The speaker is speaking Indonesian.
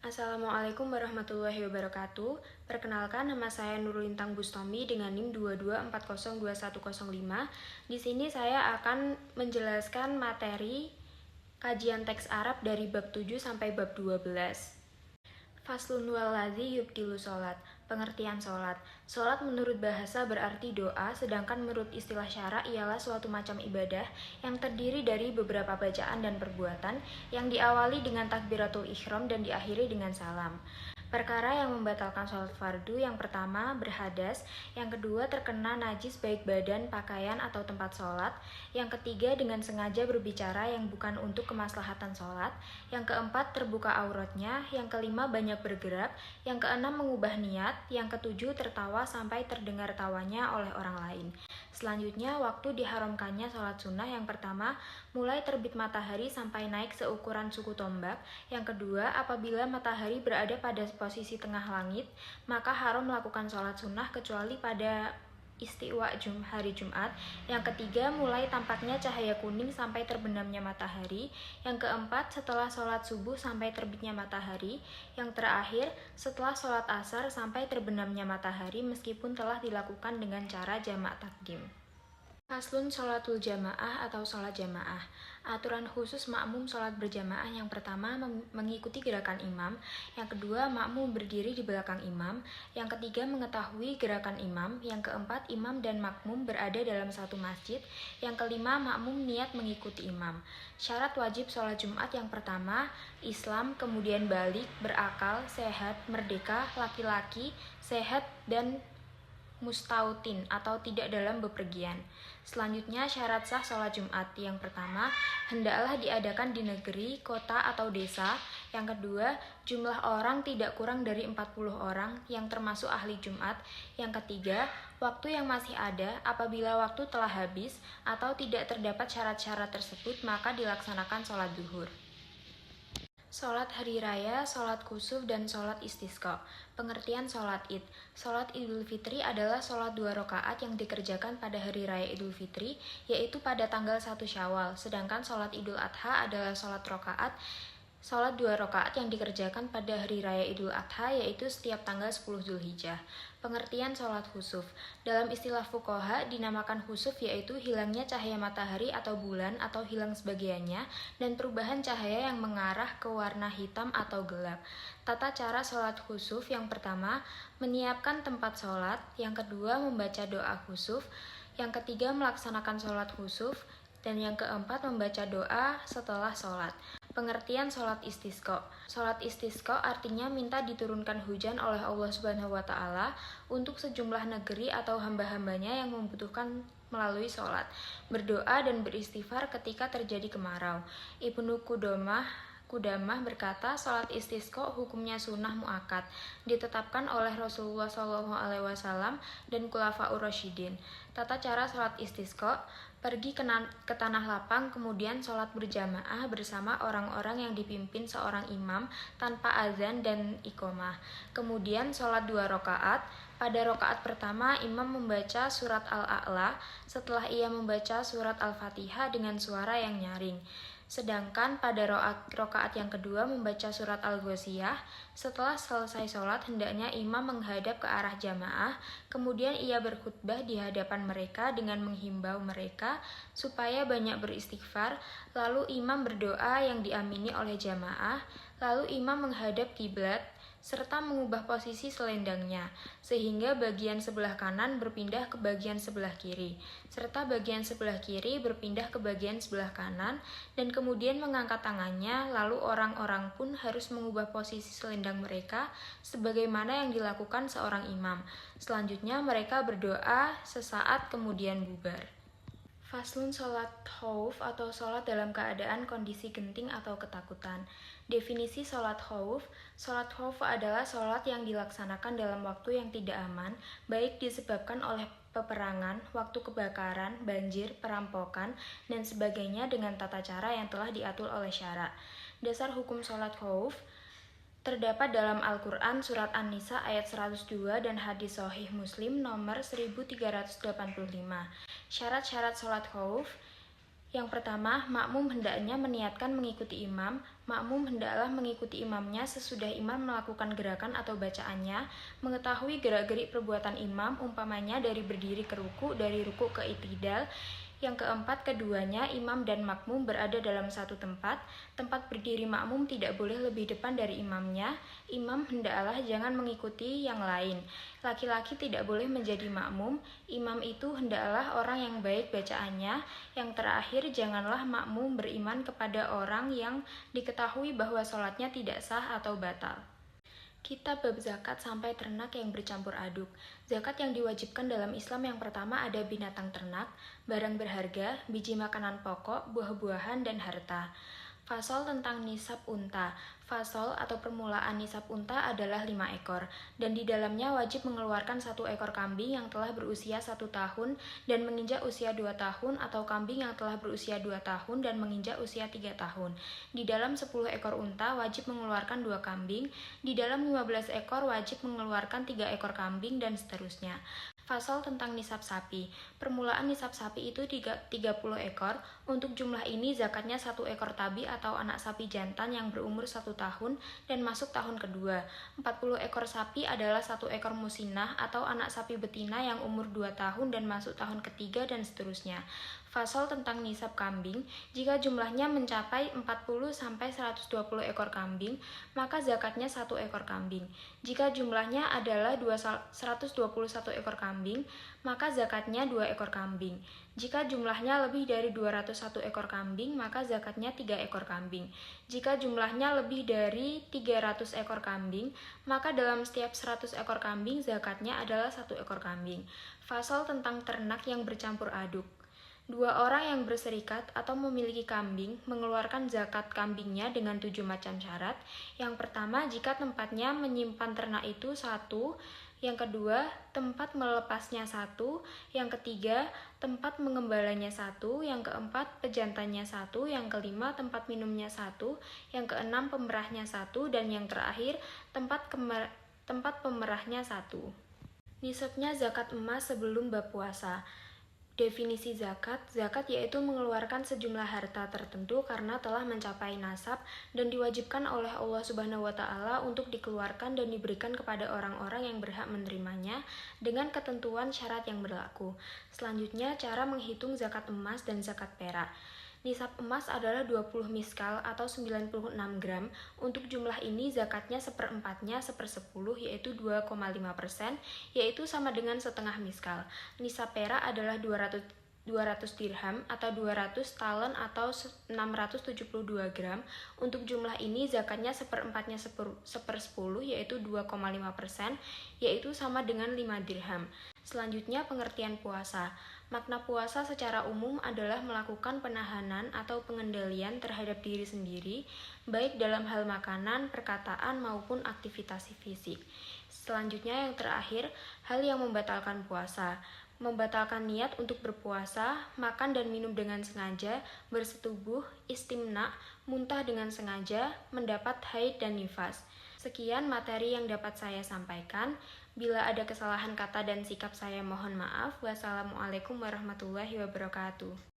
Assalamualaikum warahmatullahi wabarakatuh. Perkenalkan, nama saya Nurul Lintang Bustomi dengan NIM 22402105. Di sini saya akan menjelaskan materi kajian teks Arab dari bab 7 sampai bab 12. Faslun waladzi yubtilu sholat. Pengertian sholat. Sholat menurut bahasa berarti doa, sedangkan menurut istilah syara ialah suatu macam ibadah yang terdiri dari beberapa bacaan dan perbuatan yang diawali dengan takbiratul ihram dan diakhiri dengan salam. Perkara yang membatalkan sholat fardu: yang pertama, berhadas; yang kedua, terkena najis baik badan, pakaian, atau tempat sholat; yang ketiga, dengan sengaja berbicara yang bukan untuk kemaslahatan sholat; yang keempat, terbuka auratnya; yang kelima, banyak bergerak; yang keenam, mengubah niat; yang ketujuh, tertawa sampai terdengar tawanya oleh orang lain. Selanjutnya, waktu diharamkannya sholat sunnah: yang pertama, mulai terbit matahari sampai naik seukuran suku tombak; yang kedua, apabila matahari berada pada posisi tengah langit, maka haram melakukan sholat sunnah kecuali pada istiwa hari Jumat; yang ketiga, mulai tampaknya cahaya kuning sampai terbenamnya matahari; yang keempat, setelah sholat subuh sampai terbitnya matahari; yang terakhir, setelah sholat asar sampai terbenamnya matahari meskipun telah dilakukan dengan cara jamak takdim. Faslun sholatul jamaah atau sholat jamaah. Aturan khusus makmum sholat berjamaah: yang pertama, mengikuti gerakan imam; yang kedua, makmum berdiri di belakang imam; yang ketiga, mengetahui gerakan imam; yang keempat, imam dan makmum berada dalam satu masjid; yang kelima, makmum niat mengikuti imam. Syarat wajib sholat Jumat: yang pertama, Islam, kemudian balik, berakal, sehat, merdeka, laki-laki, sehat, dan mustautin atau tidak dalam bepergian. Selanjutnya, syarat sah sholat Jumat: yang pertama, hendaklah diadakan di negeri, kota, atau desa; yang kedua, jumlah orang tidak kurang dari 40 orang yang termasuk ahli Jumat; yang ketiga, waktu yang masih ada. Apabila waktu telah habis atau tidak terdapat syarat-syarat tersebut, maka dilaksanakan sholat duhur. Sholat hari raya, sholat kusuf, dan sholat istisqa. Pengertian sholat id. Sholat Idul Fitri adalah sholat 2 rakaat yang dikerjakan pada hari raya Idul Fitri, yaitu pada tanggal 1 Syawal. Sedangkan sholat Idul Adha adalah sholat 2 rakaat yang dikerjakan pada hari raya Idul Adha, yaitu setiap tanggal 10 Zulhijjah. Pengertian sholat khusuf. Dalam istilah fuqaha, dinamakan khusuf yaitu hilangnya cahaya matahari atau bulan atau hilang sebagiannya dan perubahan cahaya yang mengarah ke warna hitam atau gelap. Tata cara sholat khusuf: yang pertama, menyiapkan tempat sholat; yang kedua, membaca doa khusuf; yang ketiga, melaksanakan sholat khusuf; dan yang keempat, membaca doa setelah sholat. Pengertian sholat istisqa. Sholat istisqa artinya minta diturunkan hujan oleh Allah Subhanahu wa Ta'ala untuk sejumlah negeri atau hamba-hambanya yang membutuhkan melalui sholat, berdoa dan beristighfar ketika terjadi kemarau. Ibnu Qudamah berkata, sholat istisqa hukumnya sunnah muakkad, ditetapkan oleh Rasulullah SAW dan Khulafaur Rasyidin. Tata cara sholat istisqa: pergi ke tanah lapang, kemudian sholat berjamaah bersama orang-orang yang dipimpin seorang imam tanpa azan dan iqomah. Kemudian sholat 2 rakaat. Pada rakaat pertama, imam membaca surat Al-A'la, setelah ia membaca surat Al-Fatihah dengan suara yang nyaring. Sedangkan pada rakaat yang kedua membaca surat Al-Ghasyiyah. Setelah selesai sholat, hendaknya imam menghadap ke arah jamaah, kemudian ia berkhutbah di hadapan mereka dengan menghimbau mereka supaya banyak beristighfar, lalu imam berdoa yang diamini oleh jamaah, lalu imam menghadap kiblat serta mengubah posisi selendangnya, sehingga bagian sebelah kanan berpindah ke bagian sebelah kiri, serta bagian sebelah kiri berpindah ke bagian sebelah kanan, dan kemudian mengangkat tangannya, lalu orang-orang pun harus mengubah posisi selendang mereka, sebagaimana yang dilakukan seorang imam. Selanjutnya mereka berdoa sesaat kemudian bubar. Faslun sholat khauf atau sholat dalam keadaan kondisi genting atau ketakutan. Definisi sholat khauf: sholat khauf adalah sholat yang dilaksanakan dalam waktu yang tidak aman, baik disebabkan oleh peperangan, waktu kebakaran, banjir, perampokan, dan sebagainya dengan tata cara yang telah diatur oleh syara. Dasar hukum sholat khauf terdapat dalam Al-Quran Surat An-Nisa ayat 102 dan hadis Sahih Muslim nomor 1385. Syarat-syarat sholat khauf: Yang pertama, makmum hendaknya meniatkan mengikuti imam. Makmum hendaklah mengikuti imamnya sesudah imam melakukan gerakan atau bacaannya, mengetahui gerak-gerik perbuatan imam, umpamanya dari berdiri ke ruku, dari ruku ke i'tidal. Yang keempat, keduanya, imam dan makmum berada dalam satu tempat. Tempat berdiri makmum tidak boleh lebih depan dari imamnya. Imam hendaklah jangan mengikuti yang lain. Laki-laki tidak boleh menjadi makmum. Imam itu hendaklah orang yang baik bacaannya. Yang terakhir, janganlah makmum beriman kepada orang yang diketahui bahwa sholatnya tidak sah atau batal. Kita bab zakat sampai ternak yang bercampur aduk. Zakat yang diwajibkan dalam Islam yang pertama ada binatang ternak, barang berharga, biji makanan pokok, buah-buahan, dan harta. Fasol tentang nisab unta. Fasol atau permulaan nisab unta adalah 5 ekor, dan di dalamnya wajib mengeluarkan 1 ekor kambing yang telah berusia 1 tahun dan menginjak usia 2 tahun, atau kambing yang telah berusia 2 tahun dan menginjak usia 3 tahun. Di dalam 10 ekor unta wajib mengeluarkan 2 kambing, di dalam 15 ekor wajib mengeluarkan 3 ekor kambing, dan seterusnya. Fasol tentang nisab sapi. Permulaan nisab sapi itu 30 ekor. Untuk jumlah ini zakatnya 1 ekor tabi atau anak sapi jantan yang berumur 1 tahun dan masuk tahun kedua. 40 ekor sapi adalah 1 ekor musinah atau anak sapi betina yang umur 2 tahun dan masuk tahun ketiga, dan seterusnya. Fasol tentang nisab kambing, jika jumlahnya mencapai 40-120 ekor kambing, maka zakatnya 1 ekor kambing. Jika jumlahnya adalah 121 ekor kambing, maka zakatnya 2 ekor kambing. Jika jumlahnya lebih dari 201 ekor kambing, maka zakatnya 3 ekor kambing. Jika jumlahnya lebih dari 300 ekor kambing, maka dalam setiap 100 ekor kambing zakatnya adalah 1 ekor kambing. Fasol tentang ternak yang bercampur aduk. 2 orang yang berserikat atau memiliki kambing mengeluarkan zakat kambingnya dengan 7 macam syarat. Yang pertama, jika tempatnya menyimpan ternak itu 1. Yang kedua, tempat melepasnya 1. Yang ketiga, tempat mengembalanya 1. Yang keempat, pejantannya 1. Yang kelima, tempat minumnya 1. Yang keenam, pemerahnya 1. Dan yang terakhir, tempat pemerahnya 1. Nisabnya zakat emas sebelum bab puasa. Definisi zakat, zakat yaitu mengeluarkan sejumlah harta tertentu karena telah mencapai nasab dan diwajibkan oleh Allah Subhanahu wa Ta'ala untuk dikeluarkan dan diberikan kepada orang-orang yang berhak menerimanya dengan ketentuan syarat yang berlaku. Selanjutnya, cara menghitung zakat emas dan zakat perak. Nisab emas adalah 20 miskal atau 96 gram. Untuk jumlah ini zakatnya seperempatnya 1/10 yaitu 2,5%, yaitu sama dengan setengah miskal. Nisab perak adalah 200 dirham atau 200 talen atau 672 gram. Untuk jumlah ini zakatnya seperempatnya 1/10 yaitu 2,5%, yaitu sama dengan 5 dirham. Selanjutnya, pengertian puasa. Makna puasa secara umum adalah melakukan penahanan atau pengendalian terhadap diri sendiri, baik dalam hal makanan, perkataan, maupun aktivitas fisik. Selanjutnya, yang terakhir, hal yang membatalkan puasa. Membatalkan niat untuk berpuasa, makan dan minum dengan sengaja, bersetubuh, istimna, muntah dengan sengaja, mendapat haid dan nifas. Sekian materi yang dapat saya sampaikan. Bila ada kesalahan kata dan sikap saya mohon maaf. Wassalamualaikum warahmatullahi wabarakatuh.